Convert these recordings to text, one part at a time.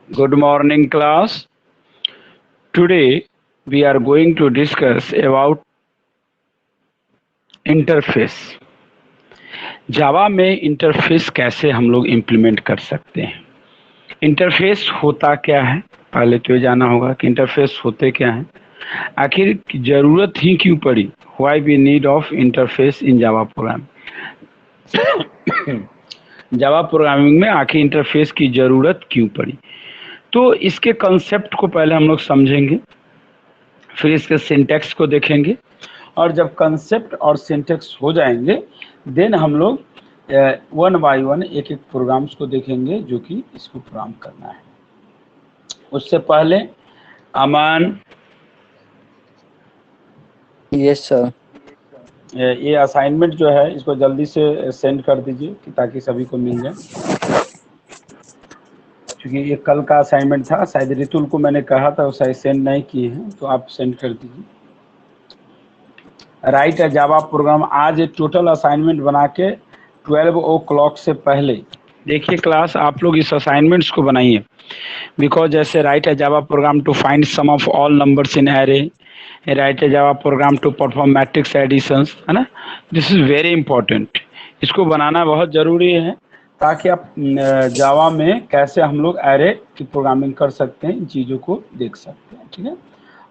Good morning, class. Today we are going to discuss about interface. Java में interface कैसे हम लोग implement कर सकते हैं। इंटरफेस होता क्या है, पहले तो ये जाना होगा कि इंटरफेस होते क्या हैं, आखिर जरूरत ही क्यों पड़ी, why we need of interface in Java program. Java programming में आखिर इंटरफेस की जरूरत क्यों पड़ी, तो इसके कंसेप्ट को पहले हम लोग समझेंगे, फिर इसके सिंटेक्स को देखेंगे, और जब कंसेप्ट और सिंटेक्स हो जाएंगे देन हम लोग वन बाय वन एक एक प्रोग्राम्स को देखेंगे जो कि इसको प्रोग्राम करना है। उससे पहले अमान, यस सर। ये असाइनमेंट जो है इसको जल्दी से सेंड कर दीजिए कि ताकि सभी को मिल जाए, क्योंकि ये कल का असाइनमेंट था, शायद रितुल को मैंने कहा था वो शायद सेंड नहीं किए हैं, तो आप सेंड कर दीजिए। राइट है जावा प्रोग्राम। आज एक टोटल असाइनमेंट बना के 12 o'clock से पहले देखिए क्लास, आप लोग इस असाइनमेंट्स को बनाइए, बिकॉज जैसे राइट है Java program to find sum of all numbers in array, write है Java program to perform matrix additions, है ना। दिस इज वेरी इंपॉर्टेंट, इसको बनाना बहुत ज़रूरी है ताकि आप जावा में कैसे हम लोग एरे की प्रोग्रामिंग कर सकते हैं, इन चीज़ों को देख सकते हैं। ठीक है,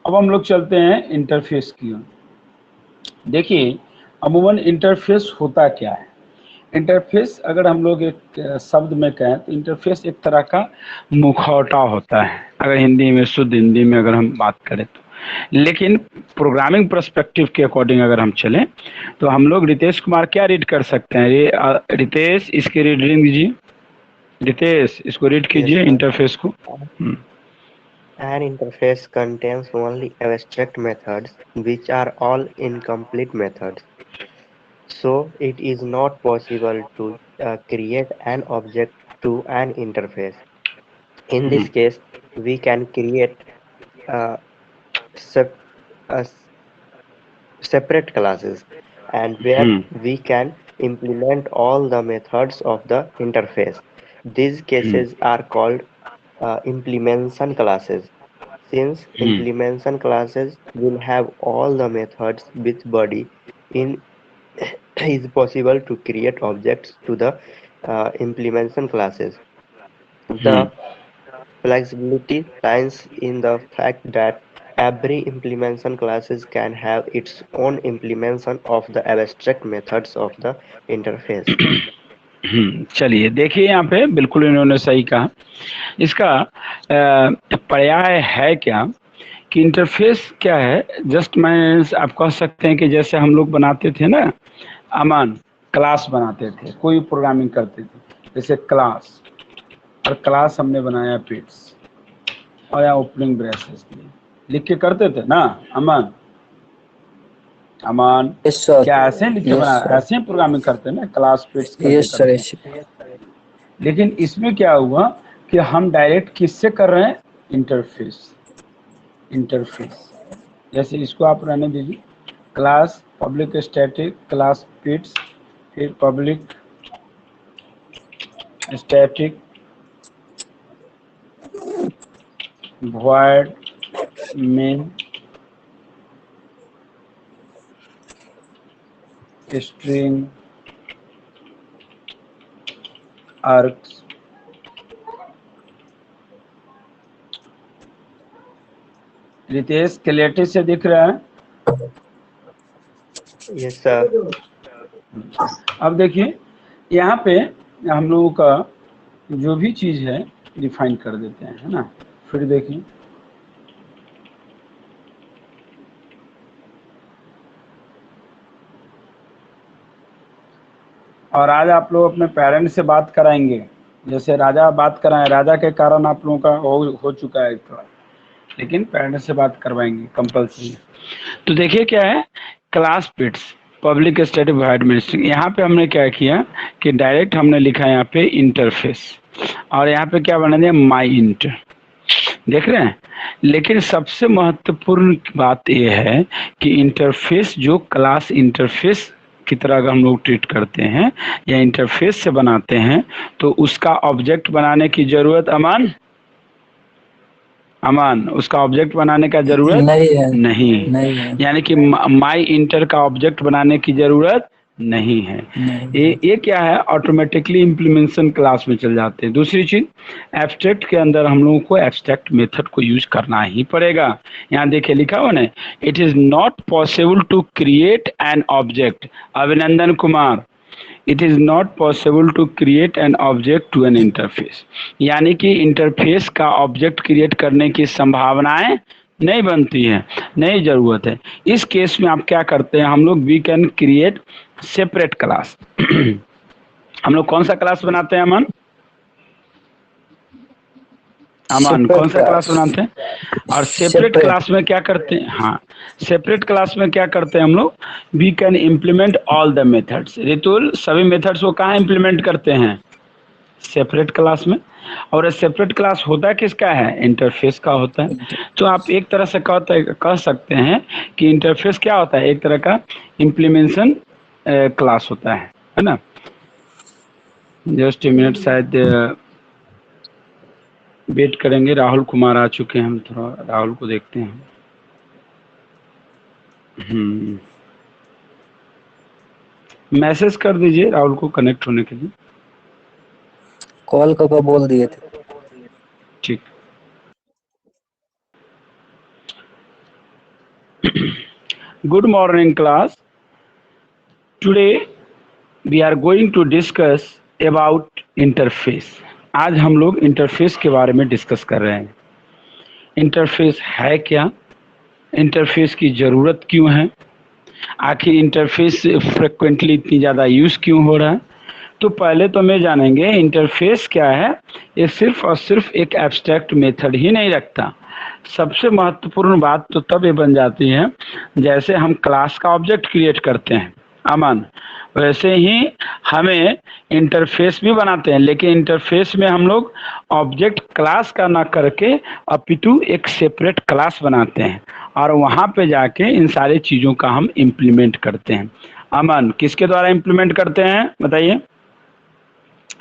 अब हम लोग चलते हैं इंटरफेस की ओर। देखिए अमूमन इंटरफेस होता क्या है। इंटरफेस अगर हम लोग एक शब्द में कहें तो इंटरफेस एक तरह का मुखौटा होता है, अगर हिंदी में, शुद्ध हिंदी में अगर हम बात करें तो। लेकिन प्रोग्रामिंग पर्सपेक्टिव के अकॉर्डिंग अगर हम चलें तो हम लोग रितेश कुमार क्या रीड कर सकते हैं। रितेश इसकी रीडिंग दीजिए, रितेश इसको रीड कीजिए इंटरफेस को। An interface contains only abstract methods, which are all incomplete methods. So it is not possible to create an object to an interface. In this case, we can create uh, sep- uh, separate classes, and where we can implement all the methods of the interface. These cases are called implementation classes. Since implementation classes will have all the methods with body, in is possible to create objects to the implementation classes. The flexibility lies in the fact that every implementation classes can have its own implementation of the abstract methods of the interface. चलिए देखिए यहाँ पे बिल्कुल इन्होंने सही कहा। इसका पर्याय है क्या कि इंटरफेस क्या है। जस्ट मैं आप कह सकते हैं कि जैसे हम लोग बनाते थे ना अमन, क्लास बनाते थे, कोई प्रोग्रामिंग करते थे, जैसे क्लास, और क्लास हमने बनाया पिट्स और यहाँ ओपनिंग ब्रेसेस लिख के करते थे ना अमन। अमन क्या ऐसे लिख के बना, ऐसे प्रोग्रामिंग करते हैं ना, क्लास पिट्स करके। लेकिन इसमें क्या हुआ कि हम डायरेक्ट किससे कर रहे हैं, इंटरफेस। इंटरफेस जैसे इसको आप रहने दीजिए, class public static class pits, फिर पब्लिक स्टैटिक void main string args। Ritesh clarity से दिख रहा है? Yes sir. अब देखिए यहाँ पे हम लोगों का जो भी चीज है डिफाइन कर देते हैं, है ना। फिर देखिए और आज आप लोग अपने पेरेंट्स से बात कराएंगे, जैसे राजा बात कराएं, राजा के कारण आप लोगों का हो चुका है थोड़ा, लेकिन पेरेंट्स से बात करवाएंगे कंपल्सरी। तो देखिए क्या है, क्लास पिट्स public static void main string. यहाँ पे हमने क्या किया कि डायरेक्ट हमने लिखा यहाँ पे इंटरफेस, और यहाँ पे क्या बना दिया, माई इंट, देख रहे हैं। लेकिन सबसे महत्वपूर्ण बात यह है कि इंटरफेस जो क्लास इंटरफेस की तरह अगर हम लोग ट्रीट करते हैं या इंटरफेस से बनाते हैं तो उसका ऑब्जेक्ट बनाने की जरूरत अमान अमान, उसका ऑब्जेक्ट बनाने का जरूरत नहीं है। नहीं, नहीं है। यानी कि माई इंटर का ऑब्जेक्ट बनाने की जरूरत नहीं है। नहीं है। ये क्या है, ऑटोमेटिकली इम्प्लीमेंटेशन क्लास में चल जाते हैं। दूसरी चीज, एब्स्ट्रैक्ट के अंदर हम लोगों को एब्स्ट्रैक्ट मेथड को यूज करना ही पड़ेगा। यहाँ देखिए लिखा हुआ ना, it is not possible to create an object, Abhinandan Kumar, it is not possible to create an object to an interface, यानी कि इंटरफेस का ऑब्जेक्ट क्रिएट करने की संभावनाएं नहीं बनती है, नहीं जरूरत है। इस केस में आप क्या करते हैं, हम लोग we can create separate class. हम लोग कौन सा क्लास बनाते हैं अमन? अमन कौन सा क्लास बनाते हैं? और सेपरेट क्लास में क्या करते हैं? हाँ, सेपरेट क्लास में क्या करते हैं हम लोग, we can implement all the methods. Ritul, सभी मेथड्स को कहाँ इम्प्लीमेंट करते हैं? सेपरेट क्लास में। और सेपरेट क्लास होता किसका है? इंटरफेस का होता है। तो आप एक तरह से कह सकते हैं कि इंटरफेस क्या होता है, एक तरह का इम्प्लीमेंटेशन क्लास होता है ना। जस्ट ए मिनट, शायद वेट करेंगे, राहुल कुमार आ चुके हैं, हम थोड़ा राहुल को देखते हैं। मैसेज कर दीजिए राहुल को कनेक्ट होने के लिए। कॉल करके बोल दिए थे। ठीक। Good morning class, today we are going to discuss about interface. आज हम लोग इंटरफेस के बारे में डिस्कस कर रहे हैं। इंटरफेस है क्या, इंटरफेस की ज़रूरत क्यों है, आखिर इंटरफेस फ्रिक्वेंटली इतनी ज़्यादा यूज़ क्यों हो रहा है। तो पहले तो मैं जानेंगे इंटरफेस क्या है। ये सिर्फ और सिर्फ एक एब्स्ट्रैक्ट मेथड ही नहीं रखता। सबसे महत्वपूर्ण बात तो तब ये बन जाती है जैसे हम क्लास का ऑब्जेक्ट क्रिएट करते हैं अमन, वैसे ही हमें इंटरफेस भी बनाते हैं, लेकिन इंटरफेस में हम लोग ऑब्जेक्ट क्लास का ना करके अपितु एक सेपरेट क्लास बनाते हैं और वहाँ पे जाके इन सारी चीज़ों का हम इम्प्लीमेंट करते हैं। अमन, किसके द्वारा इम्प्लीमेंट करते हैं बताइए?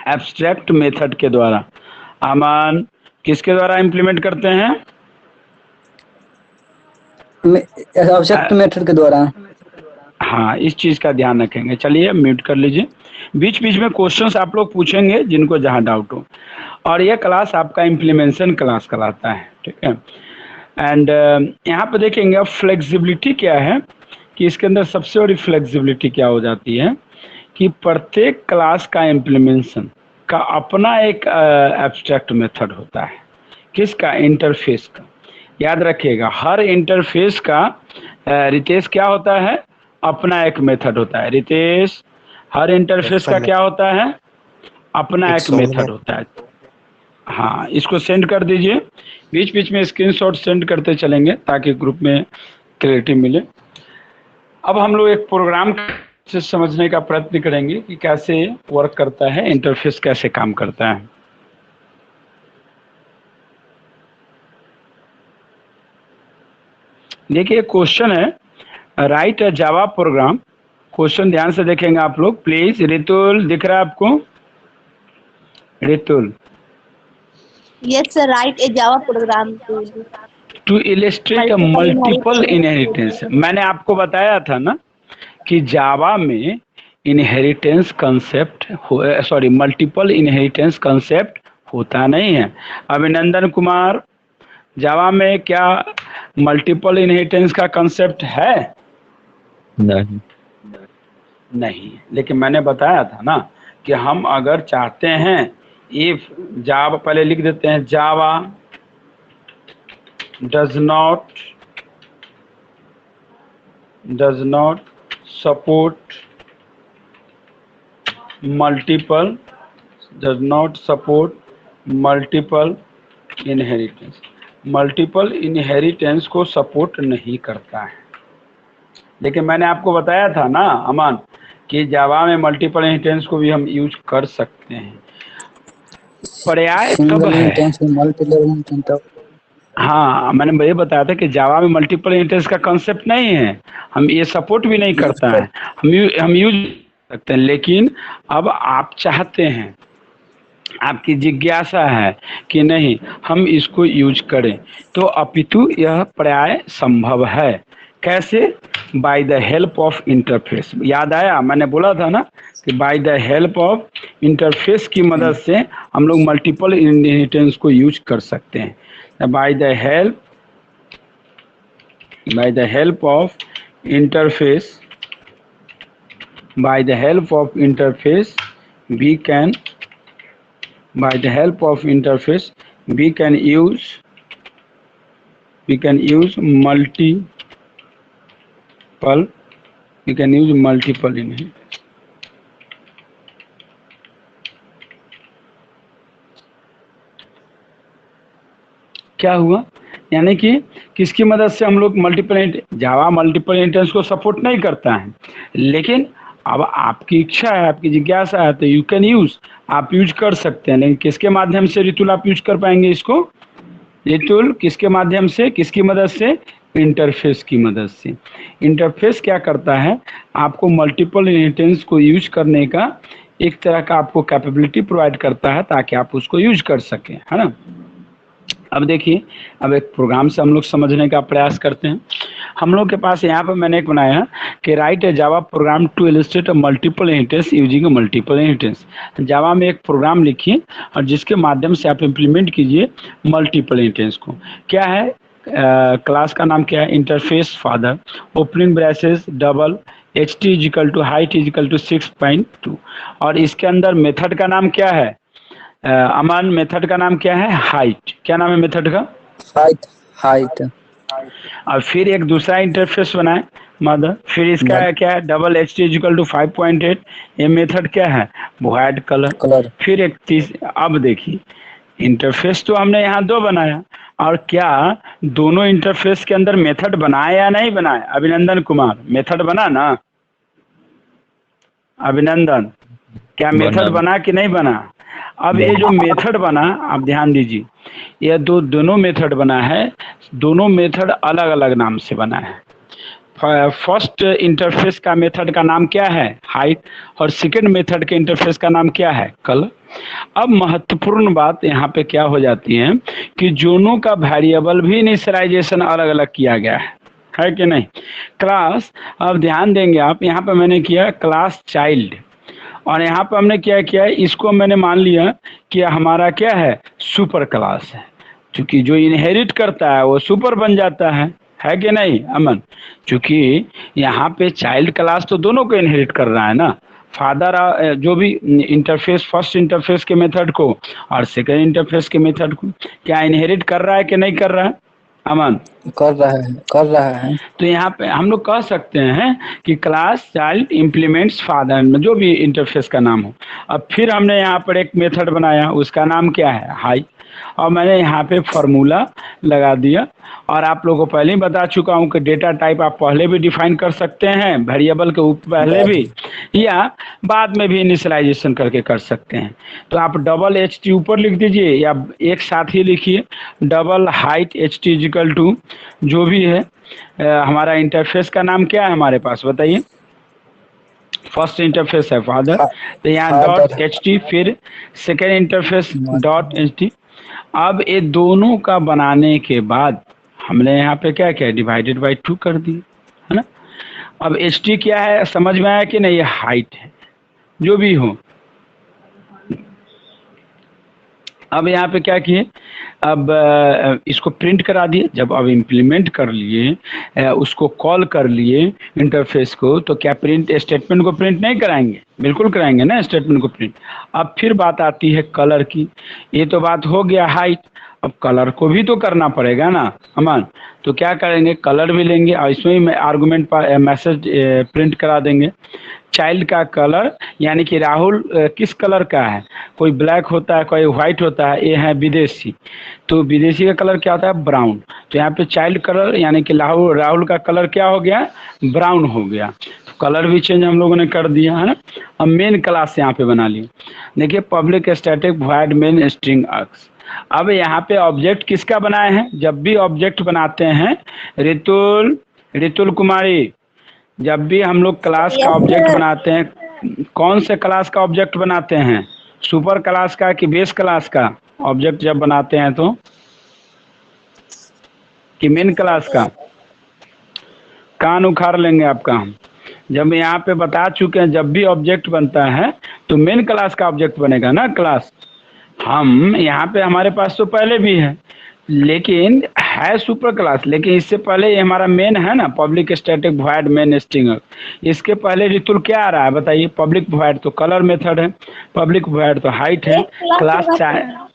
एब्स्ट्रैक्ट मेथड के द्वारा। अमन, किसके द्वारा इम्प्लीमेंट करते हैं? ऑब्जेक्ट मेथड के द्वारा। हाँ, इस चीज़ का ध्यान रखेंगे। चलिए म्यूट कर लीजिए, बीच बीच में क्वेश्चंस आप लोग पूछेंगे जिनको जहाँ डाउट हो। और यह क्लास आपका इम्प्लीमेंटेशन क्लास कहलाता है, ठीक है। एंड यहाँ पे देखेंगे अब फ्लेक्सिबिलिटी क्या है, कि इसके अंदर सबसे बड़ी फ्लेक्सिबिलिटी क्या हो जाती है कि प्रत्येक क्लास का इम्प्लीमेंटेशन का अपना एक एब्स्ट्रैक्ट मेथड होता है। किसका? इंटरफेस का। याद रखिएगा, हर इंटरफेस का रितेश क्या होता है? अपना एक मेथड होता है। रितेश, हर इंटरफेस का क्या होता है? अपना एक मेथड होता है। हाँ, इसको सेंड कर दीजिए, बीच बीच में स्क्रीनशॉट सेंड करते चलेंगे ताकि ग्रुप में क्लैरिटी मिले। अब हम लोग एक प्रोग्राम से समझने का प्रयत्न करेंगे कि कैसे वर्क करता है, इंटरफेस कैसे काम करता है। देखिए क्वेश्चन है, right a Java programme. Question ध्यान से देखेंगे आप लोग प्लीज। रितुल, दिख रहा है आपको? Ritul, Yes, sir. Write a Java program to illustrate multiple inheritance. मैंने आपको बताया था ना कि जावा में inheritance concept, sorry multiple inheritance concept होता नहीं है। अभिनंदन कुमार, जावा में क्या मल्टीपल इनहेरिटेंस का कंसेप्ट है? नहीं। नहीं, लेकिन मैंने बताया था ना कि हम अगर चाहते हैं, इफ जावा, पहले लिख देते हैं, जावा does not support multiple inheritance. Multiple inheritance को सपोर्ट नहीं करता है। लेकिन मैंने आपको बताया था ना अमन कि जावा में मल्टीपल इनहेरिटेंस को भी हम यूज कर सकते हैं। पर्याय तब है, हाँ मैंने ये बताया था कि जावा में मल्टीपल इनहेरिटेंस का कंसेप्ट नहीं है, हम ये सपोर्ट भी नहीं करता है, हम यूज सकते हैं। लेकिन अब आप चाहते हैं आपकी जिज्ञासा है कि नहीं हम इसको यूज करें, तो अपितु यह पर्याय संभव है। कैसे? Bye the help of interface. याद आया मैंने बोला था ना कि bye the help of interface की मदद से हम लोग मल्टीपल इनहेरिटेंस को यूज कर सकते हैं। Bye the help of interface, by the help of interface we can by the help of interface we can use multiple in क्या हुआ, यानी कि किसकी मदद से हम लोग मल्टीपल, जावा मल्टीपल इंटेंस को सपोर्ट नहीं करता है, लेकिन अब आपकी इच्छा है, आपकी जिज्ञासा है, तो यू कैन यूज, आप यूज कर सकते हैं। लेकिन किसके माध्यम से रितुल आप यूज कर पाएंगे इसको? रितुल किसके माध्यम से, किसकी मदद से? इंटरफेस की मदद से। इंटरफेस क्या करता है? आपको मल्टीपल इनहेरिटेंस को यूज करने का एक तरह का आपको कैपेबिलिटी प्रोवाइड करता है ताकि आप उसको यूज कर सकें, है ना। अब देखिए, अब एक प्रोग्राम से हम लोग समझने का प्रयास करते हैं। हम लोग के पास यहाँ पर मैंने एक बनाया कि write a Java program to illustrate multiple inheritance using multiple inheritance. Java में एक प्रोग्राम लिखिए और जिसके माध्यम से आप इम्प्लीमेंट कीजिए मल्टीपल इनहेरिटेंस को। क्या है? क्लास का नाम क्या है? Interface father, opening braces double, H T equal to height equal to 6.2, और इसके अंदर मेथड का नाम क्या है? अमन, मेथड का नाम क्या है? हाइट। क्या नाम है मेथड का? हाइट। और फिर एक दूसरा इंटरफेस बनाए मदर, फिर इसका क्या है? Double H T equal to 5.8। ये मेथड क्या है? White colour. फिर एक अब देखिए, इंटरफेस तो हमने यहाँ 2 बनाया, और क्या दोनों इंटरफेस के अंदर मेथड बनाए या नहीं बनाए? अभिनंदन कुमार, मेथड बना ना? अभिनंदन, क्या मेथड बना कि नहीं बना? अब ये जो मेथड बना, आप ध्यान दीजिए, ये दोनों मेथड बना है, दोनों मेथड अलग अलग नाम से बना है। फर्स्ट इंटरफेस का मेथड का नाम क्या है? हाइट, और सेकंड मेथड के इंटरफेस का नाम क्या है? कलर। अब महत्वपूर्ण बात यहाँ पे क्या हो जाती है कि दोनों का वेरिएबल भी इनिशियलाइजेशन अलग अलग किया गया है कि नहीं? क्लास, अब ध्यान देंगे आप, यहाँ पे मैंने किया क्लास चाइल्ड, और यहाँ पर हमने क्या किया है, इसको मैंने मान लिया कि हमारा क्या है? सुपर क्लास है, क्योंकि जो इनहेरिट करता है वो सुपर बन जाता है कि नहीं अमन? क्योंकि यहाँ पे चाइल्ड क्लास तो दोनों को इनहेरिट कर रहा है ना, फादर जो भी इंटरफेस, फर्स्ट इंटरफेस के मेथड को और सेकंड इंटरफेस के मेथड को, क्या इनहेरिट कर रहा है कि नहीं कर रहा है अमन? कर रहा है। तो यहाँ पे हम लोग कह सकते हैं कि क्लास चाइल्ड इम्प्लीमेंट्स फादर, में जो भी इंटरफेस का नाम हो। अब फिर हमने यहाँ पर एक मेथड बनाया, उसका नाम क्या है? हाई, और मैंने यहाँ पे फॉर्मूला लगा दिया, और आप लोगों को पहले ही बता चुका हूँ कि डेटा टाइप आप पहले भी डिफाइन कर सकते हैं, वेरिएबल के पहले भी, या बाद में भी इनिशियलाइजेशन करके कर सकते हैं। तो आप डबल एच टी ऊपर लिख दीजिए या एक साथ ही लिखिए, double height H T equal to जो भी है। हमारा इंटरफेस का नाम क्या है हमारे पास बताइए? फर्स्ट इंटरफेस है फादर, तो यहाँ डॉट एच टी, फिर second interface dot H T. अब ये दोनों का बनाने के बाद हमने यहाँ पे क्या किया? डिवाइडेड बाई 2 कर दिए, है ना। अब एच टी क्या है समझ में आया कि नहीं? ये हाइट है, जो भी हो। अब यहाँ पे क्या किए? अब इसको प्रिंट करा दिए। जब अब इम्प्लीमेंट कर लिए, उसको कॉल कर लिए इंटरफेस को, तो क्या प्रिंट स्टेटमेंट को प्रिंट नहीं कराएंगे? बिल्कुल कराएंगे ना स्टेटमेंट को प्रिंट। अब फिर बात आती है कलर की। ये तो बात हो गया हाइट, अब कलर को भी तो करना पड़ेगा ना अमन। तो क्या करेंगे? कलर भी लेंगे और इसमें ही आर्गुमेंट पर मैसेज प्रिंट करा देंगे। चाइल्ड का कलर, यानी कि राहुल किस कलर का है? कोई ब्लैक होता है, कोई व्हाइट होता है, ये है विदेशी। तो विदेशी का कलर क्या होता है? ब्राउन। तो यहाँ पे चाइल्ड कलर यानी कि राहुल का कलर क्या हो गया? ब्राउन हो गया। तो कलर भी चेंज हम लोगों ने कर दिया, है ना। अब मेन क्लास यहाँ पे बना लिया। देखिए, public static void main string args. अब यहाँ पे ऑब्जेक्ट किसका बनाए हैं? जब भी ऑब्जेक्ट बनाते हैं, रितुल कुमारी, जब भी हम लोग क्लास का ऑब्जेक्ट बनाते हैं, कौन से क्लास का ऑब्जेक्ट बनाते हैं? सुपर क्लास का कि बेस क्लास का ऑब्जेक्ट जब बनाते हैं तो, कि मेन क्लास का? कान उखाड़ लेंगे आपका हम। जब यहाँ पे बता चुके हैं जब भी ऑब्जेक्ट बनता है तो मेन क्लास का ऑब्जेक्ट बनेगा ना क्लास। हम यहाँ पे हमारे पास तो पहले भी है, लेकिन है सुपर क्लास, लेकिन इससे पहले ये हमारा मेन है ना, public static void main string. इसके पहले रितुल क्या आ रहा है बताइए? पब्लिक वॉइड तो कलर मेथड है, पब्लिक वॉइड तो हाइट है, एक क्लास क्लास होगा।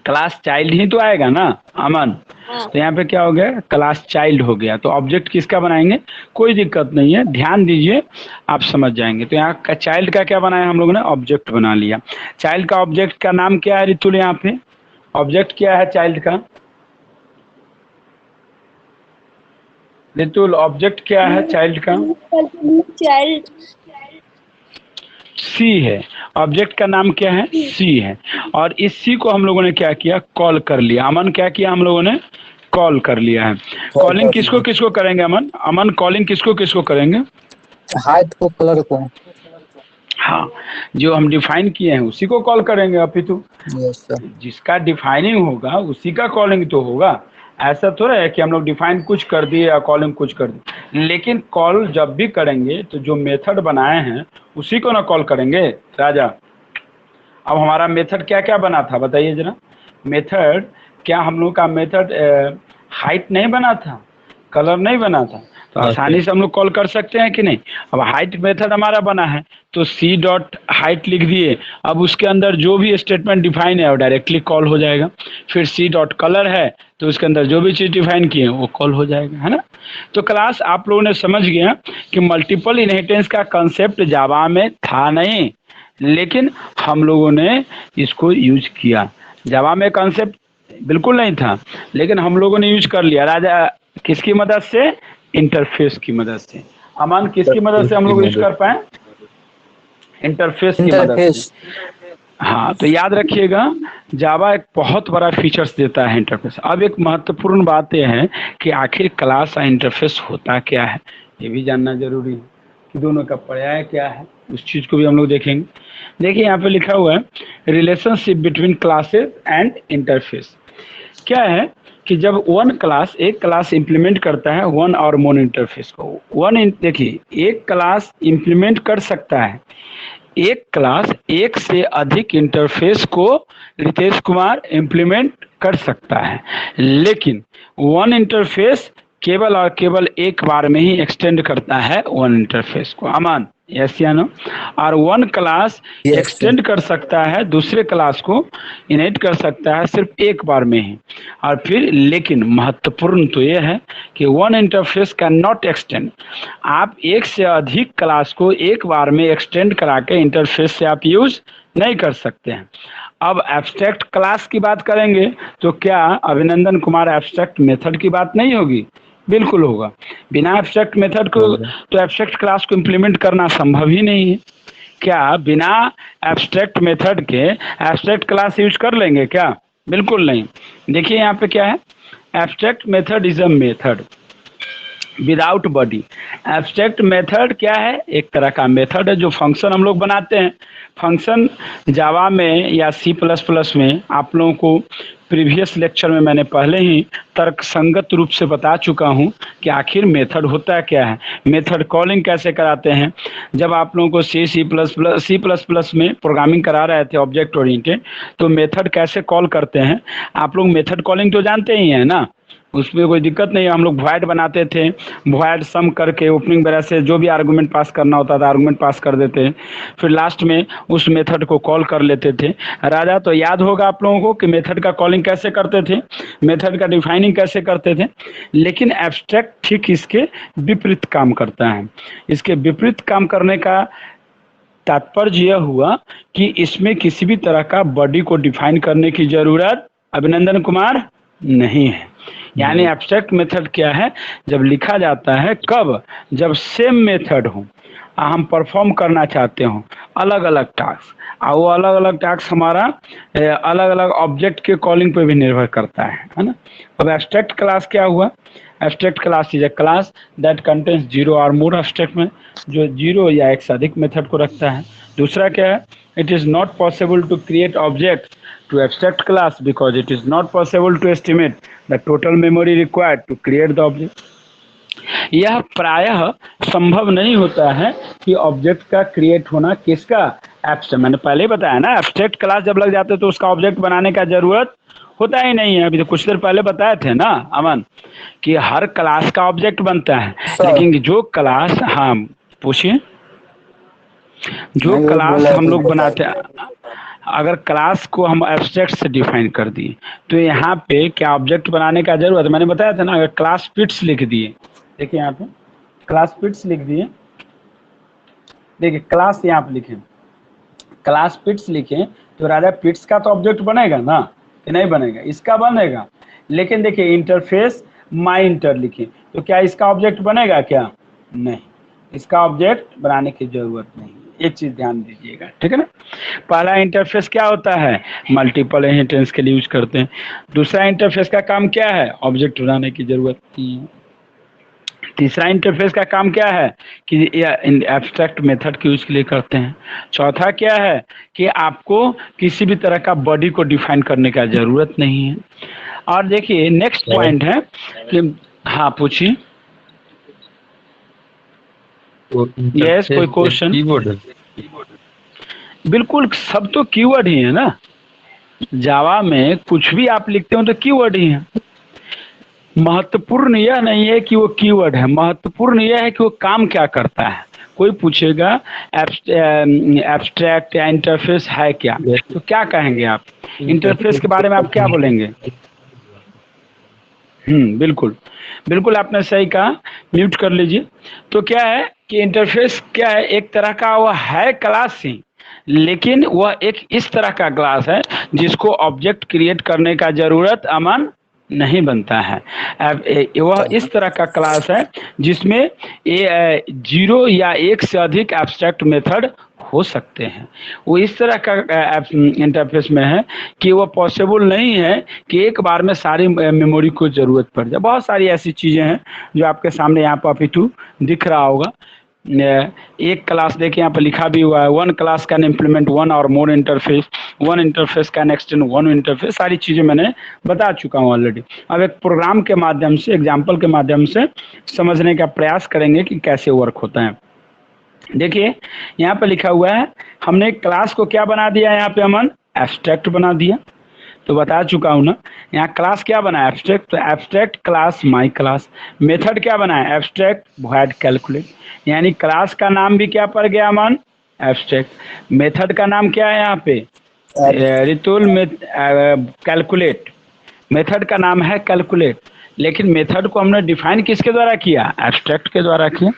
क्लास चाइल्ड ही तो आएगा ना अमन। हाँ। तो यहाँ पे क्या हो गया? क्लास चाइल्ड हो गया। तो ऑब्जेक्ट किसका बनाएंगे? कोई दिक्कत नहीं है, ध्यान दीजिए, आप समझ जाएंगे। तो यहाँ का चाइल्ड का क्या बनाया हम लोगों ने? ऑब्जेक्ट बना लिया। चाइल्ड का ऑब्जेक्ट का नाम क्या है रितुल? यहाँ पे ऑब्जेक्ट क्या है चाइल्ड का? रितुल ऑब्जेक्ट क्या है चाइल्ड का? चाइल्ड सी है। ऑब्जेक्ट का नाम क्या है? सी है। और इस सी को हम लोगों ने क्या किया? कॉल कर लिया। अमन क्या किया हम लोगों ने? कॉल कर लिया है। कॉलिंग किसको किसको करेंगे अमन? अमन कॉलिंग किसको किसको करेंगे? हाइट को, कलर को। हाँ, जो हम डिफाइन किए हैं उसी को कॉल करेंगे अपितु। Yes sir. जिसका डिफाइनिंग होगा उसी का कॉलिंग तो होगा। ऐसा थोड़ा है कि हम लोग डिफाइन कुछ कर दिए या कॉलिंग कुछ कर दिए। लेकिन कॉल जब भी करेंगे तो जो मेथड बनाए हैं उसी को ना कॉल करेंगे राजा। अब हमारा मेथड क्या क्या बना था बताइए जरा? मेथड क्या हम लोग का मेथड हाइट नहीं बना था, कलर नहीं बना था, तो आसानी से हम लोग कॉल कर सकते हैं कि नहीं? अब हाइट मेथड हमारा बना है तो सी डॉट हाइट लिख दिए। अब उसके अंदर जो भी स्टेटमेंट डिफाइन है वो डायरेक्टली कॉल हो जाएगा। फिर सी डॉट कलर है तो उसके अंदर जो भी चीज़ डिफाइन किए वो कॉल हो जाएगा, है ना? तो क्लास आप लोगों ने समझ गया कि मल्टीपल इनहेरिटेंस का कंसेप्ट जावा में था नहीं, लेकिन हम लोगों ने इसको यूज किया। जावा में कंसेप्ट बिल्कुल नहीं था, लेकिन हम लोगों ने यूज कर लिया। राजा किसकी मदद से? इंटरफेस की मदद से। अमन किसकी मदद से हम लोग यूज कर पाए? इंटरफेस की मदद से। हाँ, तो याद रखिएगा जावा एक बहुत बड़ा फीचर्स देता है इंटरफेस। अब एक महत्वपूर्ण बात यह है कि आखिर क्लास और इंटरफेस होता क्या है, ये भी जानना जरूरी है कि दोनों का पर्याय क्या है, उस चीज को भी हम लोग देखेंगे। देखिए यहाँ पे लिखा हुआ है relationship between classes and interface. क्या है कि जब एक क्लास इंप्लीमेंट करता है वन और मोर इंटरफेस को, देखिए एक क्लास इंप्लीमेंट कर सकता है, एक क्लास एक से अधिक इंटरफेस को रितेश कुमार इंप्लीमेंट कर सकता है, लेकिन वन इंटरफेस केवल और केवल एक बार में ही एक्सटेंड करता है वन इंटरफेस को। अमन यस या नो? और वन क्लास एक्सटेंड कर सकता है दूसरे क्लास को, इनहेरिट कर सकता है सिर्फ एक बार में ही। और फिर लेकिन महत्वपूर्ण तो यह है कि one interface can not extend. आप एक से अधिक क्लास को एक बार में एक्सटेंड करा के इंटरफेस से आप यूज नहीं कर सकते हैं। अब एब्स्ट्रैक्ट क्लास की बात करेंगे तो क्या अभिनंदन कुमार एब्स्ट्रैक्ट मेथड की बात नहीं होगी? बिल्कुल होगा। बिना एब्स्ट्रैक्ट मेथड को तो एब्स्ट्रैक्ट क्लास को इम्प्लीमेंट करना संभव ही नहीं है। क्या बिना एब्स्ट्रैक्ट मेथड के एब्स्ट्रैक्ट क्लास यूज कर लेंगे क्या? बिल्कुल नहीं। देखिए यहाँ पे क्या है, abstract method is a method without body. Abstract method क्या है? एक तरह का मेथड है जो फंक्शन हम लोग बनाते हैं। फंक्शन जावा में या C++ में आप लोगों को प्रीवियस लेक्चर में मैंने पहले ही तर्कसंगत रूप से बता चुका हूं कि आखिर मेथड होता क्या है, मेथड कॉलिंग कैसे कराते हैं। जब आप लोगों को C++ में प्रोग्रामिंग करा रहे थे ऑब्जेक्ट ओरिएंटेड, तो मेथड कैसे कॉल करते हैं आप लोग मेथड कॉलिंग तो जानते ही हैं ना, उसमें कोई दिक्कत नहीं है। हम लोग वॉइड बनाते थे, वॉइड सम करके ओपनिंग वगैरह से जो भी आर्गुमेंट पास करना होता था आर्गुमेंट पास कर देते, फिर लास्ट में उस मेथड को कॉल कर लेते थे। राजा तो याद होगा आप लोगों को कि मेथड का कॉलिंग कैसे करते थे, मेथड का डिफाइनिंग कैसे करते थे। लेकिन एब्स्ट्रैक्ट ठीक इसके विपरीत काम करता है। इसके विपरीत काम करने का तात्पर्य यह हुआ कि इसमें किसी भी तरह का बॉडी को डिफाइन करने की जरूरत अभिनंदन कुमार नहीं है। यानी एब्स्ट्रैक्ट मेथड क्या है? जब लिखा जाता है कब? जब सेम मेथड हो, हम परफॉर्म करना चाहते हो अलग अलग टास्क, और वो अलग अलग टास्क हमारा अलग अलग ऑब्जेक्ट के कॉलिंग पे भी निर्भर करता है ना। अब एब्स्ट्रैक्ट क्लास क्या हुआ? Abstract class is a class that contains zero और मोर एब्स्ट्रैक्ट में, जो जीरो या एक से अधिक मेथड को रखता है। दूसरा क्या है, it is not possible to create object to abstract class because it is not possible to estimate the total memory required to create the object. यह प्रायः संभव नहीं होता है कि ऑब्जेक्ट का क्रिएट होना किसका, एब्स्ट्रैक्ट, मैंने पहले ही बताया ना, एब्स्ट्रैक्ट क्लास जब लग जाते तो उसका ऑब्जेक्ट बनाने का जरूरत होता ही नहीं है। अभी तो कुछ देर पहले बताए थे ना अमन कि हर क्लास का ऑब्जेक्ट बनता है, लेकिन जो क्लास, हाँ पूछिए, जो क्लास हम लोग बनाते हैं, अगर क्लास को हम एब्स्ट्रैक्ट से डिफाइन कर दिए तो यहाँ पे क्या ऑब्जेक्ट बनाने का जरूरत है। मैंने बताया था ना, अगर क्लास फिट्स लिख दिए, देखिए यहाँ पे क्लास फिट्स लिख दिए, देखिए क्लास यहाँ पे लिखे, क्लास फिट्स लिखे तो राजा फिट्स का तो ऑब्जेक्ट बनेगा ना कि नहीं बनेगा, इसका बनेगा। लेकिन देखिए इंटरफेस माई इंटर लिखे तो क्या इसका ऑब्जेक्ट बनेगा क्या, नहीं, इसका ऑब्जेक्ट बनाने की जरूरत नहीं। एक चीज ध्यान दीजिएगा, ठीक है ना। पहला इंटरफेस क्या होता है, मल्टीपल इनहेरिटेंस के लिए यूज करते हैं। दूसरा इंटरफेस का काम क्या है, ऑब्जेक्ट बनाने की जरूरत नहीं है। तीसरा इंटरफेस का काम क्या है कि एब्स्ट्रैक्ट मेथड के यूज के लिए करते हैं। चौथा क्या है कि आपको किसी भी तरह का बॉडी को डिफाइन करने का जरूरत नहीं है। और देखिए नेक्स्ट पॉइंट है कि, हाँ पूछिए, यस कोई क्वेश्चन। कीवर्ड बिल्कुल, सब तो कीवर्ड ही है ना, जावा में कुछ भी आप लिखते हो तो कीवर्ड ही है। महत्वपूर्ण यह नहीं है कि वो कीवर्ड है, महत्वपूर्ण यह है कि वो काम क्या करता है। कोई पूछेगा एब्स्ट्रैक्ट या इंटरफेस है क्या, तो क्या कहेंगे आप, इंटरफेस के बारे में आप क्या बोलेंगे। बिल्कुल बिल्कुल आपने सही कहा, म्यूट कर लीजिए। तो क्या है कि इंटरफेस क्या है, एक तरह का वह है क्लास ही, लेकिन वह एक इस तरह का क्लास है जिसको ऑब्जेक्ट क्रिएट करने का जरूरत अमन नहीं बनता है। वह इस तरह का क्लास है जिसमें जीरो या एक से अधिक एब्स्ट्रैक्ट मेथड हो सकते हैं। वो इस तरह का इंटरफेस में है कि वो पॉसिबल नहीं है कि एक बार में सारी मेमोरी को ज़रूरत पड़ जाए। बहुत सारी ऐसी चीज़ें हैं जो आपके सामने यहाँ पर अपिटू दिख रहा होगा। एक क्लास देखिए यहाँ पर लिखा भी हुआ है, one class can implement one और more interface, one interface can extend one interface. सारी चीज़ें मैंने बता चुका हूँ ऑलरेडी। अब एक प्रोग्राम के माध्यम से, एग्जाम्पल के माध्यम से समझने का प्रयास करेंगे कि कैसे वर्क होता है। देखिए यहाँ पे लिखा हुआ है, हमने क्लास को क्या बना दिया, यहाँ पे अमन एब्स्ट्रैक्ट बना दिया। तो बता चुका हूँ ना, यहाँ क्लास क्या बना है, एब्स्ट्रैक्ट। तो abstract class my class. Method क्या बना है, एब्स्ट्रैक्ट वॉइड कैलकुलेट, यानी क्लास का नाम भी क्या पड़ गया अमन, एब्स्ट्रैक्ट। मेथड का नाम क्या है यहाँ पे, रितुल में कैलकुलेट, मेथड का नाम है कैलकुलेट। लेकिन मेथड को हमने डिफाइन किसके द्वारा किया, एब्स्ट्रैक्ट के द्वारा किया।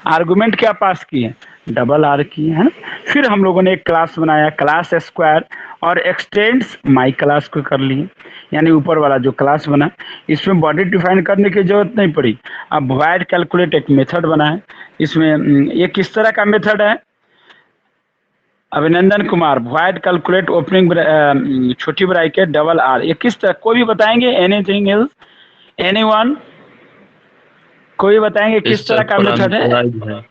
आर्गुमेंट क्या पास किए, डबल आर किए, है ना। फिर हम लोगों ने एक क्लास बनाया, क्लास स्क्वायर, और एक्सटेंड्स माई क्लास को कर लिए, यानी ऊपर वाला जो क्लास बना इसमें बॉडी डिफाइन करने की जरूरत नहीं पड़ी। अब वॉइड कैलकुलेट एक मेथड बना है, इसमें ये किस तरह का मेथड है, अभिनंदन कुमार, वॉइड कैलकुलेट ओपनिंग छोटी ब्रैकेट डबल आर, ये किस तरह, कोई भी बताएंगे, एनीथिंग एल्स, एनीवन, कोई बताएंगे किस तरह का मेथड है।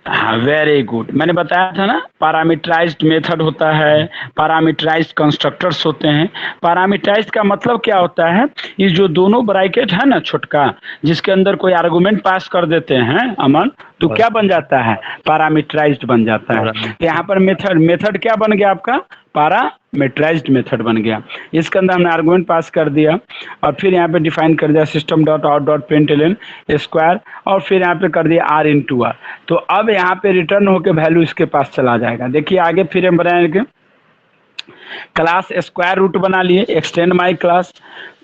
हाँ वेरी गुड, मैंने बताया था ना, पैरामीटराइज्ड मेथड होता है, पैरामीटराइज्ड कंस्ट्रक्टर्स होते हैं। पैरामीटराइज्ड का मतलब क्या होता है, ये जो दोनों ब्रैकेट है ना छोटका, जिसके अंदर कोई आर्गुमेंट पास कर देते हैं अमन, तो क्या बन जाता है, पैरामीटराइज्ड बन जाता है। यहाँ पर मेथड क्या बन गया आपका, पैरामीटराइज्ड मेथड बन गया। इसके अंदर हमने आर्गुमेंट पास कर दिया और फिर यहाँ पे डिफाइन कर दिया system dot out dot println square, और फिर यहाँ पे कर दिया आर इंटू आर। तो अब यहाँ पे रिटर्न होकर वैल्यू इसके पास चला जाएगा। देखिए आगे फिर हम बनाएंगे, क्लास स्क्वायर रूट बना लिए, एक्सटेंड माई क्लास।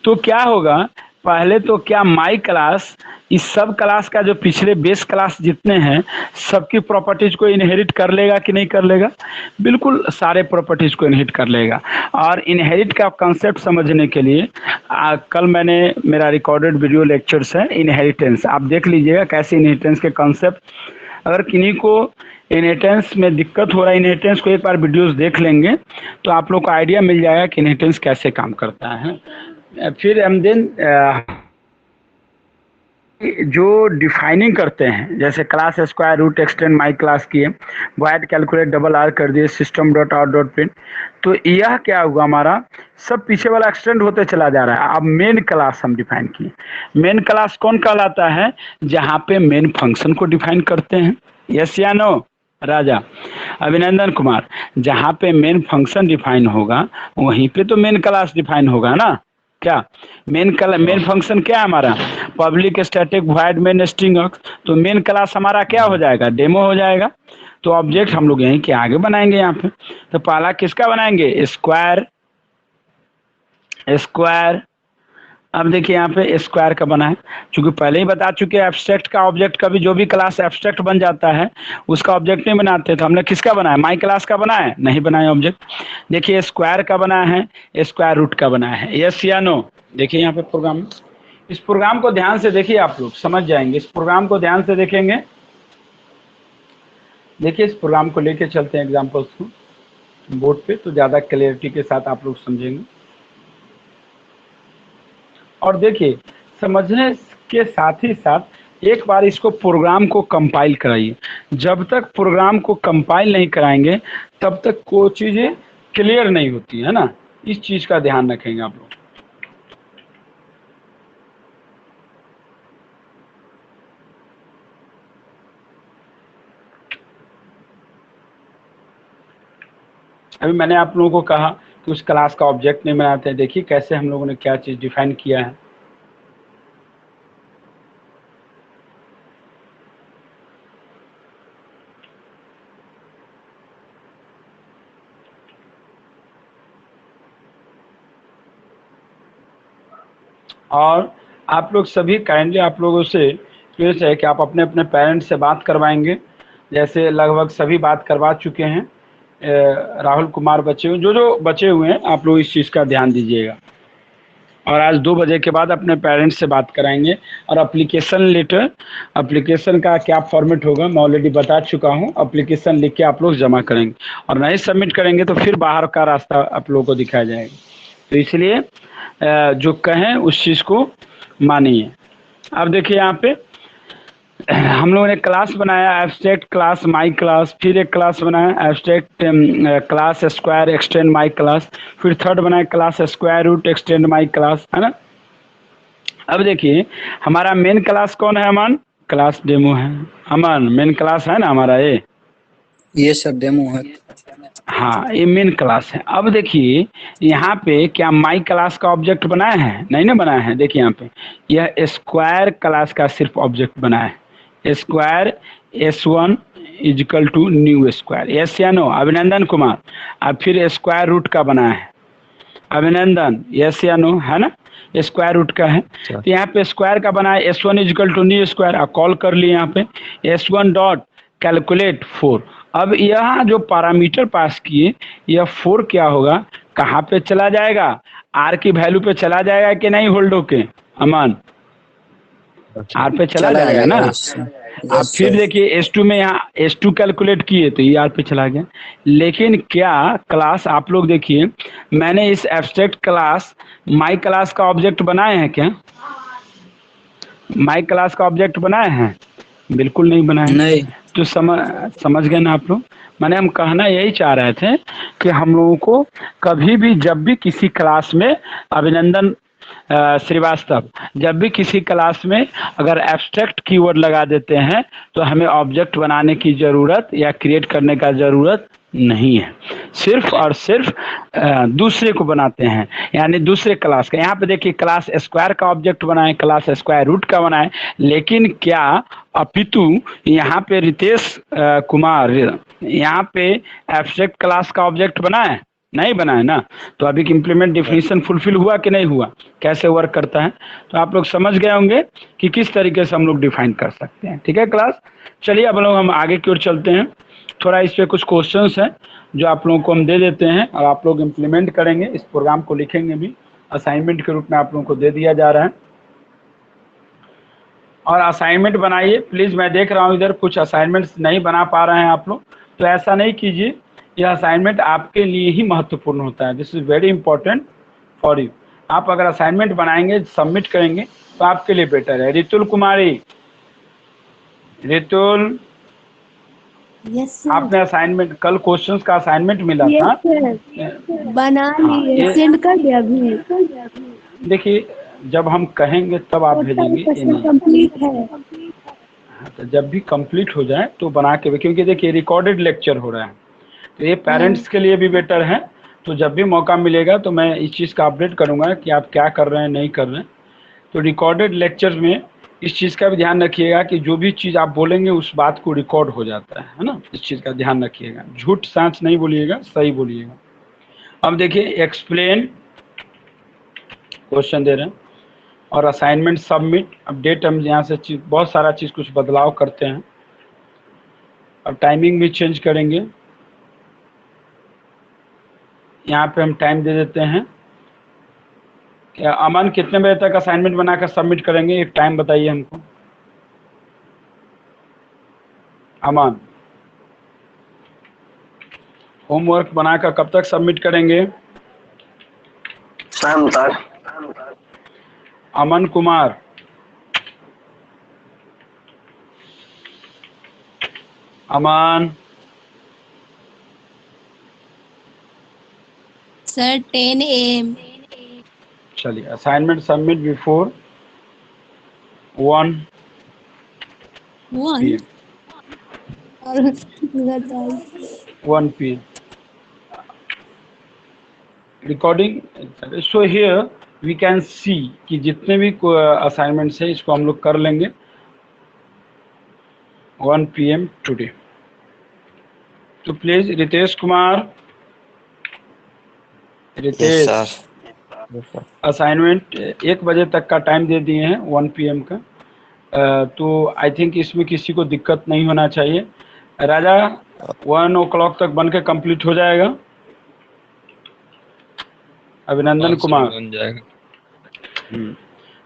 तो क्या होगा, पहले तो क्या माई क्लास इस सब क्लास का जो पिछले बेस क्लास जितने हैं सबकी प्रॉपर्टीज को इनहेरिट कर लेगा कि नहीं कर लेगा, बिल्कुल सारे प्रॉपर्टीज को इनहेरिट कर लेगा। और इनहेरिट का कंसेप्ट समझने के लिए कल मैंने, मेरा रिकॉर्डेड वीडियो लेक्चर्स है इनहेरिटेंस, आप देख लीजिएगा कैसे इनहेरिटेंस के कंसेप्ट। अगर किन्हीं को इनहेरिटेंस में दिक्कत हो रहा है, इनहेरिटेंस को एक बार वीडियोस देख लेंगे तो आप लोग को आइडिया मिल जाएगा कि इनहेरिटेंस कैसे काम करता है। फिर हम दिन जो डिफाइनिंग करते हैं, जैसे class square root extend my class किए, वॉइड कैलकुलेट डबल आर कर दिए, system dot out dot print, तो यह क्या हुआ हमारा, सब पीछे वाला एक्सटेंड होते चला जा रहा है। अब मेन क्लास हम डिफाइन किए। मेन क्लास कौन कहलाता है? जहाँ पे मेन फंक्शन को डिफाइन करते हैं। यस या नो राजा? अभिनंदन कुमार, जहाँ पे मेन फंक्शन डिफाइन होगा वहीं पे तो मेन क्लास डिफाइन होगा ना। क्या मेन फंक्शन क्या है हमारा? Public static void main string. तो मेन क्लास हमारा क्या हो जाएगा? डेमो हो जाएगा। तो ऑब्जेक्ट हम लोग यहीं के आगे बनाएंगे यहाँ पे। तो पहला किसका बनाएंगे? स्क्वायर। स्क्वायर, अब देखिए यहाँ पे स्क्वायर का बना है, क्योंकि पहले ही बता चुके हैं एब्स्ट्रैक्ट का ऑब्जेक्ट कभी जो भी क्लास एब्स्ट्रैक्ट बन जाता है उसका ऑब्जेक्ट नहीं बनाते। तो हमने किसका बनाया? माई क्लास का बनाया है? नहीं बनाया ऑब्जेक्ट। देखिए स्क्वायर का बना है, स्क्वायर रूट का बना है। यस या नो? देखिए यहाँ पे प्रोग्राम, इस प्रोग्राम को ध्यान से देखिए, आप लोग समझ जाएंगे। इस प्रोग्राम को ध्यान से देखेंगे। देखिए इस प्रोग्राम को लेके चलते हैं एग्जाम्पल्स को बोर्ड पे, तो ज़्यादा क्लियरिटी के साथ आप लोग समझेंगे। और देखिए समझने के साथ ही साथ एक बार इसको प्रोग्राम को कंपाइल कराइए। जब तक प्रोग्राम को कंपाइल नहीं कराएंगे तब तक कोई चीज़ें क्लियर नहीं होती है ना। इस चीज़ का ध्यान रखेंगे आप लोग। अभी मैंने आप लोगों को कहा कि उस क्लास का ऑब्जेक्ट नहीं बनाते हैं। देखिए कैसे हम लोगों ने क्या चीज़ डिफाइन किया है। और आप लोग सभी काइंडली आप लोगों से रिक्वेस्ट है कि आप अपने अपने पेरेंट्स से बात करवाएंगे। जैसे लगभग सभी बात करवा चुके हैं। राहुल कुमार बचे हुए, जो बचे हुए हैं आप लोग इस चीज़ का ध्यान दीजिएगा। और आज 2 बजे के बाद अपने पेरेंट्स से बात कराएंगे। और एप्लीकेशन लेटर, एप्लीकेशन का क्या फॉर्मेट होगा मैं ऑलरेडी बता चुका हूँ। एप्लीकेशन लिख के आप लोग जमा करेंगे और नहीं सबमिट करेंगे तो फिर बाहर का रास्ता आप लोगों को दिखाया जाएगा। तो इसलिए जो कहें उस चीज़ को मानिए। अब देखिए यहाँ पे हम लोगों ने क्लास बनाया एब्स्ट्रैक्ट क्लास माई क्लास, फिर एक क्लास बनाया abstract class square extend my class, फिर थर्ड बनाया class square root extend my class, है ना। अब देखिए हमारा मेन क्लास कौन है? अमन? क्लास डेमो है। अमन मेन क्लास है ना हमारा ये सब डेमो है। हाँ ये मेन क्लास है। अब देखिए यहाँ पे क्या माई क्लास का ऑब्जेक्ट बनाया है? नहीं ना बनाया है। देखिए यहाँ पे यह स्क्वायर क्लास का सिर्फ ऑब्जेक्ट बनाया है। Square S1 equal to new square. Yes या नो? अभिनंदन कुमार। अब फिर स्क्वायर रूट का बनाया है। अभिनंदन यस या नो? है ना, स्क्वायर रूट का है। तो यहाँ पे स्क्वायर का बना है S1 equal to new square. आप कॉल कर लिए यहाँ पे S1 डॉट कैलकुलेट 4। अब यहाँ जो पैरामीटर पास किए यह 4 क्या होगा? कहाँ पे चला जाएगा? आर की वैल्यू पे चला जाएगा कि नहीं? होल्ड होके अमन आर पे चला जाएगा ना। आप फिर देखिए S2 में यहाँ S2 कैलकुलेट किए तो ये आर पे चला गया। लेकिन क्या क्लास आप लोग देखिए मैंने इस एब्स्ट्रैक्ट क्लास माई क्लास का ऑब्जेक्ट बनाए हैं क्या? माई क्लास का ऑब्जेक्ट बनाए हैं? बिल्कुल नहीं बनाए। नहीं। तो समझ गए ना आप लोग। मैंने हम कहना यही चाह रहे थे कि हम लोगों को कभी भी जब भी किसी क्लास में, अभिनंदन श्रीवास्तव, जब भी किसी क्लास में अगर एब्स्ट्रैक्ट कीवर्ड लगा देते हैं तो हमें ऑब्जेक्ट बनाने की ज़रूरत या क्रिएट करने का ज़रूरत नहीं है। सिर्फ और सिर्फ दूसरे को बनाते हैं, यानी दूसरे क्लास का। यहाँ पे देखिए क्लास स्क्वायर का ऑब्जेक्ट बनाए, क्लास स्क्वायर रूट का बनाए, लेकिन क्या अपितु यहाँ पे रितेश कुमार यहाँ पे एब्स्ट्रैक्ट क्लास का ऑब्जेक्ट बनाए? नहीं बनाए ना। तो अभी इम्प्लीमेंट डिफिनीशन फुलफिल हुआ कि नहीं हुआ? कैसे वर्क करता है? तो आप लोग समझ गए होंगे कि किस तरीके से हम लोग डिफाइन कर सकते हैं। ठीक है क्लास, चलिए अब लोग हम आगे की ओर चलते हैं। थोड़ा इस पे कुछ क्वेश्चंस हैं जो आप लोगों को हम दे देते हैं और आप लोग इम्प्लीमेंट करेंगे। इस प्रोग्राम को लिखेंगे भी, असाइनमेंट के रूप में आप लोगों को दे दिया जा रहा है। और असाइनमेंट बनाइए प्लीज़। मैं देख रहा हूँ इधर कुछ असाइनमेंट्स नहीं बना पा रहे हैं आप लोग, तो ऐसा नहीं कीजिए। यह असाइनमेंट आपके लिए ही महत्वपूर्ण होता है। This is very important for you. आप अगर असाइनमेंट बनाएंगे, सबमिट करेंगे, तो तो आपके लिए बेटर है। रितुल कुमारी, रितुल, यस सर। आपने असाइनमेंट, कल क्वेश्चंस का असाइनमेंट मिला था। यस सर, बना हाँ, लिए, ये सेंड कर दिया अभी। देखिए, जब हम कहेंगे तब आप टोटल भेजेंगे, ये क्वेश्चन नहीं। कंप्लीट है। हाँ, तो जब भी कंप्लीट हो जाए तो बना के, क्योंकि देखिए रिकॉर्डेड लेक्चर हो रहा है, तो ये पेरेंट्स के लिए भी बेटर है। तो जब भी मौका मिलेगा तो मैं इस चीज़ का अपडेट करूंगा कि आप क्या कर रहे हैं, नहीं कर रहे हैं। तो रिकॉर्डेड लेक्चर में इस चीज़ का भी ध्यान रखिएगा कि जो भी चीज़ आप बोलेंगे उस बात को रिकॉर्ड हो जाता है ना। इस चीज़ का ध्यान रखिएगा, झूठ सांच नहीं बोलिएगा, सही बोलिएगा। अब देखिए, एक्सप्लेन क्वेश्चन दे रहे हैं और असाइनमेंट सबमिट। अब डेट हम यहाँ से बहुत सारा चीज़ कुछ बदलाव करते हैं। अब टाइमिंग भी चेंज करेंगे। यहाँ पे हम टाइम दे देते हैं। क्या अमन कितने बजे तक असाइनमेंट बनाकर सबमिट करेंगे, एक टाइम बताइए हमको। अमन, होमवर्क बनाकर कब तक सबमिट करेंगे? शाम तक। Aman Kumar, Aman, sir 10 AM। चलिए, असाइनमेंट सबमिट बिफोर 1 1 PM, और बताइए। 1 PM recording. So here we can see कि जितने भी असाइनमेंट्स हैं इसको हम लोग कर लेंगे 1 PM टुडे। तो please Ritesh Kumar, yes Ritesh, sir. Assignment 1 बजे तक का टाइम दे दिए हैं, 1 PM का। तो आई थिंक इसमें किसी को दिक्कत नहीं होना चाहिए। राजा, 1 o'clock तक बन के कंप्लीट हो जाएगा। अभिनंदन कुमार, बन जाएगा।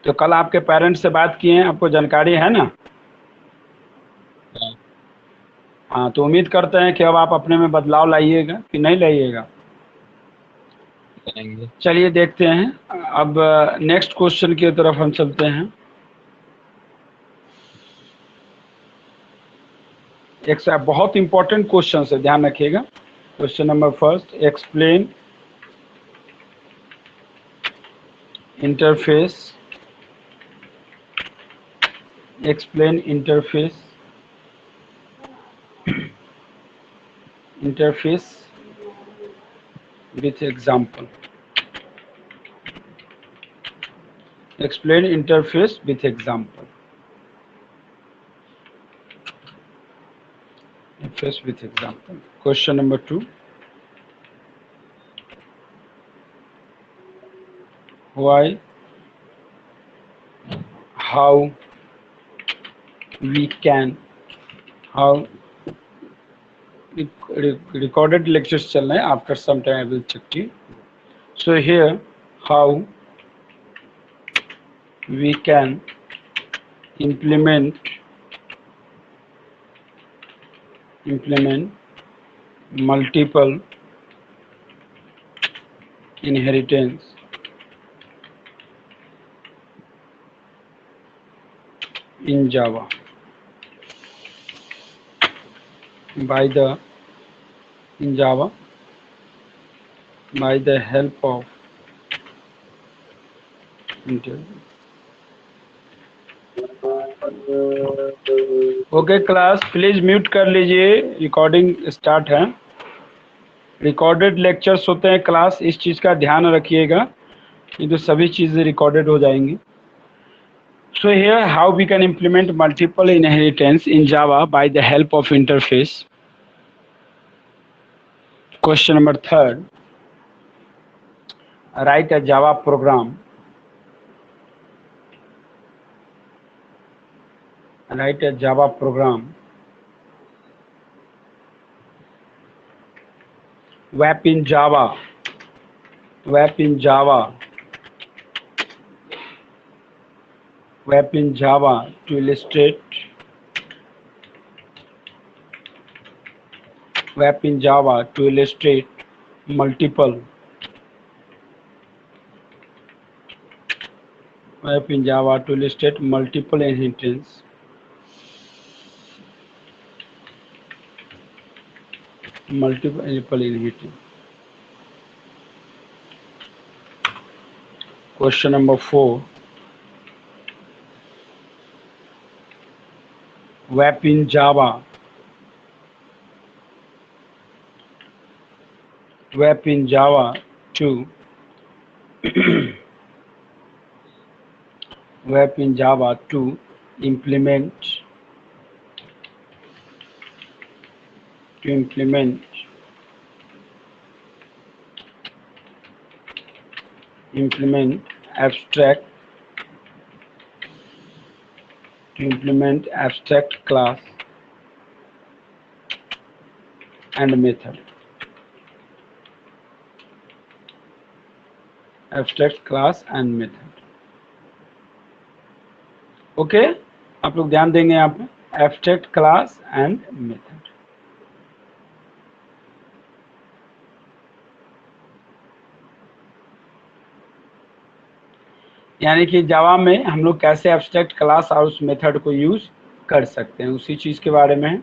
तो कल आपके पेरेंट्स से बात किए हैं, आपको जानकारी है ना? हाँ, हाँ, तो उम्मीद करते हैं कि अब आप अपने में बदलाव लाइएगा कि नहीं लाइएगा। करेंगे। चलिए देखते हैं। अब नेक्स्ट क्वेश्चन की तरफ हम चलते हैं। एक बहुत इंपॉर्टेंट क्वेश्चन है, ध्यान रखिएगा। Question number first, explain interface, explain interface with example. Explain interface with example. Interface with example. Question number 2. Why, how we can, how recorded lectures चल रहे हैं. After some time I will check it. So here, how we can implement multiple inheritance in Java by the help of okay class, please mute कर लीजिए, recording start है। Recorded lectures होते हैं class, इस चीज़ का ध्यान रखिएगा, ये तो सभी चीज़ें रिकॉर्डेड हो जाएंगी। So here how we can implement multiple inheritance in Java by the help of interface. Question number 3, write a Java program, write a Java program, wrap in Java to illustrate, multiple wrap in Java to illustrate multiple inheritance. Multiple inheritance. Question number 4. Wrap in Java. Wrap in Java to wrap in Java to implement abstract class and method. Abstract class and method. Okay आप लोग ध्यान देंगे यहाँ पे abstract class and method. यानी कि Java में हम लोग कैसे एब्स्ट्रैक्ट क्लास और उस मेथड को यूज कर सकते हैं, उसी चीज के बारे में है.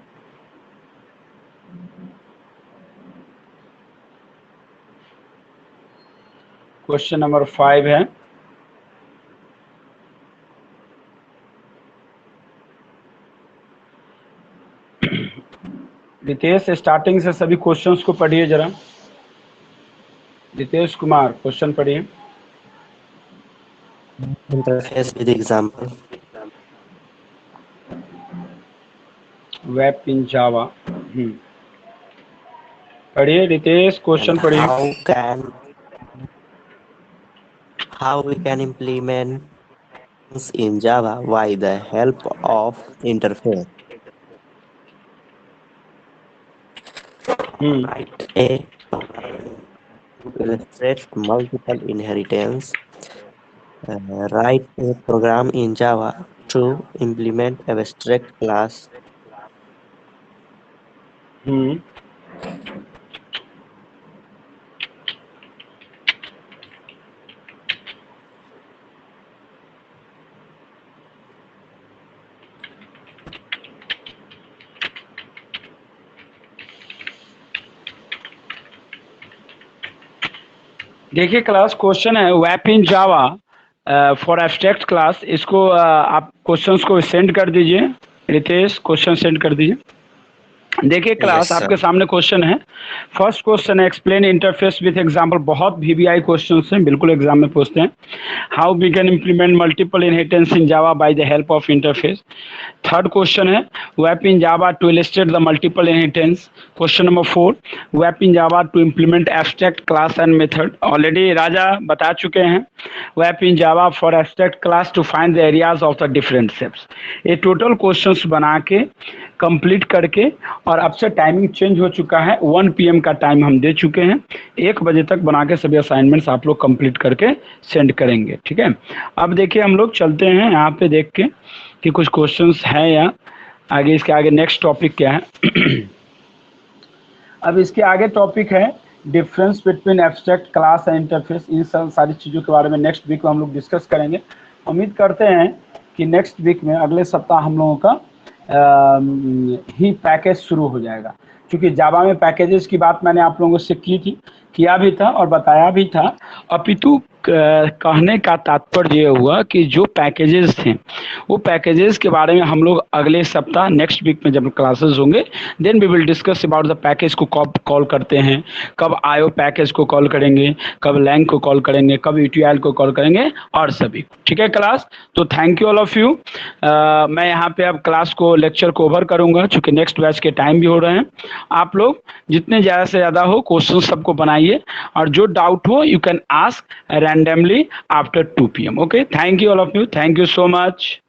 क्वेश्चन नंबर 5 है. रितेश स्टार्टिंग से सभी क्वेश्चंस को पढ़िए जरा. रितेश कुमार क्वेश्चन पढ़िए. Interface with example. Wrap in Java. पढ़िए रितेश क्वेश्चन पढ़िए. How we can implement in Java by the help of interface. Write a illustrate multiple inheritance. Write a program in Java to implement abstract class. देखिए class question है वैप in Java for abstract class. इसको आप questions को send कर दीजिए. Ritesh question send कर दीजिए. देखिए क्लास Yes, आपके sir. सामने क्वेश्चन है. फर्स्ट क्वेश्चन है एक्सप्लेन इंटरफेस विथ एग्जांपल. बहुत VBI क्वेश्चंस हैं, बिल्कुल एग्जाम में पूछते हैं. How we can implement multiple inheritance in Java by the help of interface. Third question है वैप in Java to illustrate the multiple inheritance. Question number 4 वैप in Java to implement abstract class and method. Already Raja बता चुके हैं. वैप in Java for abstract class to find the areas of the different shapes. ये total questions बना के complete करके, और अब से टाइमिंग चेंज हो चुका है. 1 PM का टाइम हम दे चुके हैं. 1 बजे तक बना के सभी असाइनमेंट्स आप लोग कंप्लीट करके सेंड करेंगे. ठीक है. अब देखिए हम लोग चलते हैं यहाँ पे देख के कि कुछ क्वेश्चंस हैं या आगे. इसके आगे नेक्स्ट टॉपिक क्या है. अब इसके आगे टॉपिक है difference between abstract class and interface. इन सब सारी चीज़ों के बारे में नेक्स्ट वीक में हम लोग डिस्कस करेंगे. उम्मीद करते हैं कि नेक्स्ट वीक में अगले सप्ताह हम लोगों का ही पैकेज शुरू हो जाएगा. क्योंकि जावा में पैकेजेस की बात मैंने आप लोगों से किया भी था और बताया भी था. अपितु कहने का तात्पर्य ये हुआ कि जो पैकेजेस थे वो पैकेजेस के बारे में हम लोग अगले सप्ताह नेक्स्ट वीक में जब क्लासेस होंगे then we will discuss about the package को कब कॉल करते हैं, कब आयो पैकेज को कॉल करेंगे, कब लैंग को कॉल करेंगे, कब ETL को कॉल करेंगे और सभी. ठीक है क्लास. तो thank you all of you. मैं यहाँ पे अब क्लास को लेक्चर को ओवर करूँगा चूँकि नेक्स्ट बैच के टाइम भी हो रहे हैं. आप लोग जितने ज़्यादा से ज़्यादा हो क्वेश्चन सबको बनाइए और जो डाउट हो you can ask randomly after 2 PM. Okay, thank you all of you. Thank you so much.